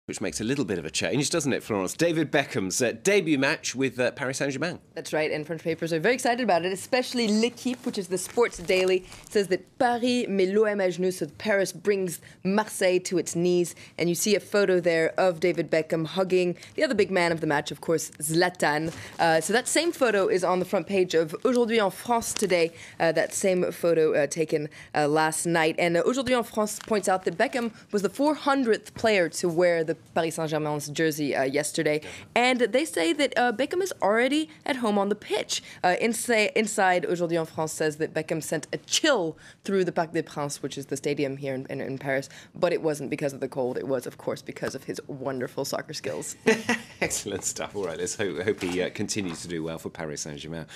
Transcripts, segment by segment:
Which makes a little bit of a change, doesn't it, Florence? David Beckham's debut match with Paris Saint Germain. That's right, and French papers are very excited about it, especially L'Équipe, which is the sports daily, says that Paris met l'OM à genoux, so Paris brings Marseille to its knees. And you see a photo there of David Beckham hugging the other big man of the match, of course, Zlatan. So that same photo is on the front page of Aujourd'hui en France today, that same photo taken last night. And Aujourd'hui en France points out that Beckham was the 400th player to wear the Paris Saint Germain's jersey yesterday, and they say that Beckham is already at home on the pitch. Inside, Aujourd'hui en France says that Beckham sent a chill through the Parc des Princes, which is the stadium here in Paris, but it wasn't because of the cold. It was, of course, because of his wonderful soccer skills. Excellent stuff. All right, let's hope he continues to do well for Paris Saint Germain.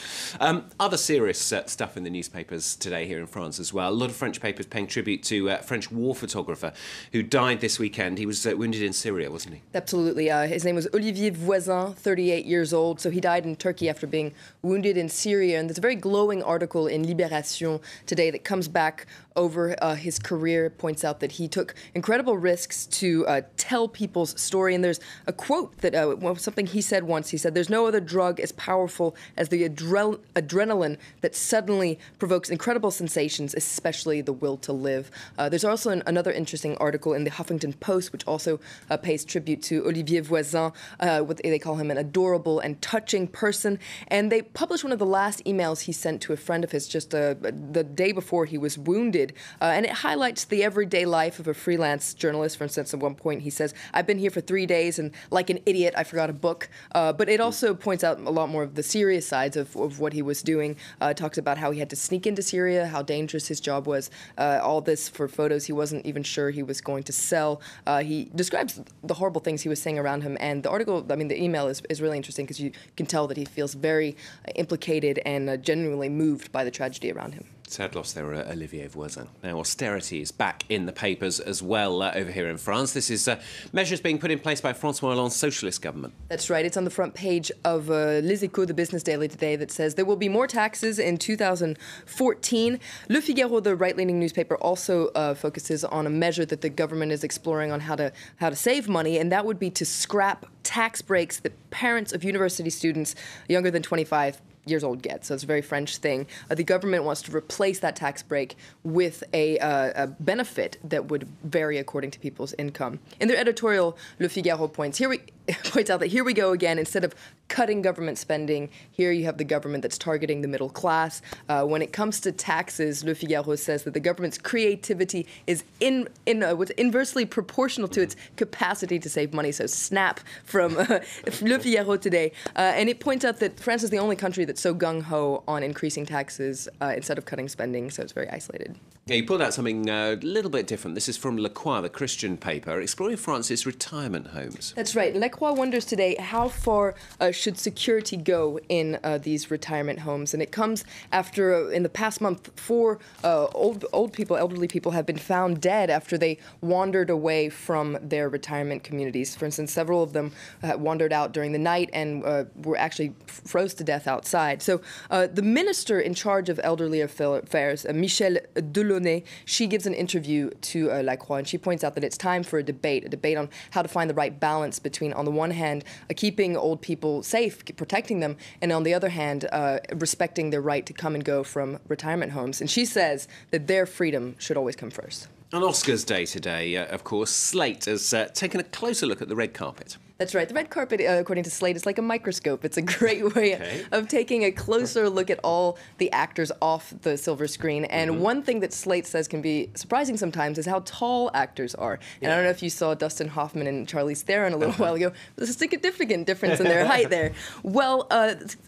Other serious stuff in the newspapers today here in France as well. A lot of French papers paying tribute to a French war photographer who died this weekend. He was wounded in Syria, wasn't he? Absolutely. His name was Olivier Voisin, 38 years old. So he died in Turkey after being wounded in Syria. And there's a very glowing article in Libération today that comes back over his career, points out that he took incredible risks to tell people's story. And there's a quote that, something he said once. He said, "There's no other drug as powerful as the adrenaline that suddenly provokes incredible sensations, especially the will to live." There's also another interesting article in the Huffington Post, which also pays tribute to Olivier Voisin. They call him an adorable and touching person. And they published one of the last emails he sent to a friend of his just the day before he was wounded. And it highlights the everyday life of a freelance journalist. For instance, at one point he says, "I've been here for 3 days and like an idiot, I forgot a book." But it also points out a lot more of the serious sides of what he was doing. Talks about how he had to sneak into Syria, how dangerous his job was. All this for photos he wasn't even sure he was going to sell. He describes the horrible things he was saying around him. And the article, the email is really interesting because you can tell that he feels very implicated and genuinely moved by the tragedy around him. Sad loss there, Olivier Voisin. Now, austerity is back in the papers as well over here in France. This is measures being put in place by François Hollande's socialist government. That's right. It's on the front page of Les Échos, the business daily today, that says there will be more taxes in 2014. Le Figaro, the right-leaning newspaper, also focuses on a measure that the government is exploring on how to save money, and that would be to scrap tax breaks that parents of university students younger than 25 years old get. So it's a very French thing. The government wants to replace that tax break with a benefit that would vary according to people's income. In their editorial, Le Figaro points out that here we go again. Instead of cutting government spending, here you have the government that's targeting the middle class. When it comes to taxes, Le Figaro says that the government's creativity is inversely proportional to its capacity to save money. So snap from Le Figaro today. And it points out that France is the only country that's so gung-ho on increasing taxes instead of cutting spending, so it's very isolated. Yeah, you pulled out something a little bit different. This is from Le Croix, the Christian paper, exploring France's retirement homes. That's right. Le Croix wonders today how far should security go in these retirement homes. And it comes after, in the past month, 4 elderly people have been found dead after they wandered away from their retirement communities. For instance, several of them wandered out during the night and were actually froze to death outside. So the minister in charge of elderly affairs, Michelle Delaunay, she gives an interview to La Croix, and she points out that it's time for a debate on how to find the right balance between, on the one hand, keeping old people safe, protecting them, and on the other hand, respecting their right to come and go from retirement homes. And she says that their freedom should always come first. On Oscars Day today, of course, Slate has taken a closer look at the red carpet. That's right. The red carpet, according to Slate, is like a microscope. It's a great way of taking a closer look at all the actors off the silver screen. And one thing that Slate says can be surprising sometimes is how tall actors are. And I don't know if you saw Dustin Hoffman and Charlize Theron a little while ago. There's a significant difference in their height there. Well,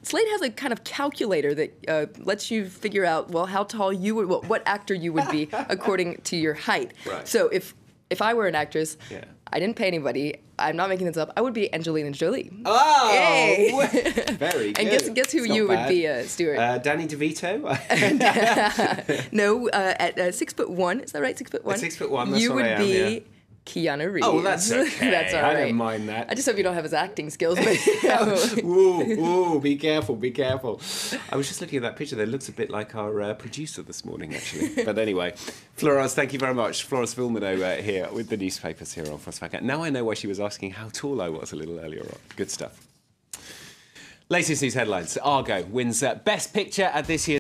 Slate has a kind of calculator that lets you figure out, well, how tall you would, what actor you would be according to your height. Right. So if I were an actress, I didn't pay anybody. I'm not making this up. I would be Angelina Jolie. Oh, yay! Very good. And guess who you would be, Stuart? Danny DeVito. No, at 6'1", is that right? 6'1". At 6'1", that's you what I would am, be Keanu Reeves. Oh, that's okay. That's all right. I don't mind that. I just hope you don't have his acting skills. But, Ooh, be careful, be careful. I was just looking at that picture there. It looks a bit like our producer this morning, actually. But anyway, Florence, thank you very much. Florence VILLEMINOT here with the newspapers here on France 24. Now I know why she was asking how tall I was a little earlier on. Good stuff. Latest news headlines. Argo wins Best Picture at this year's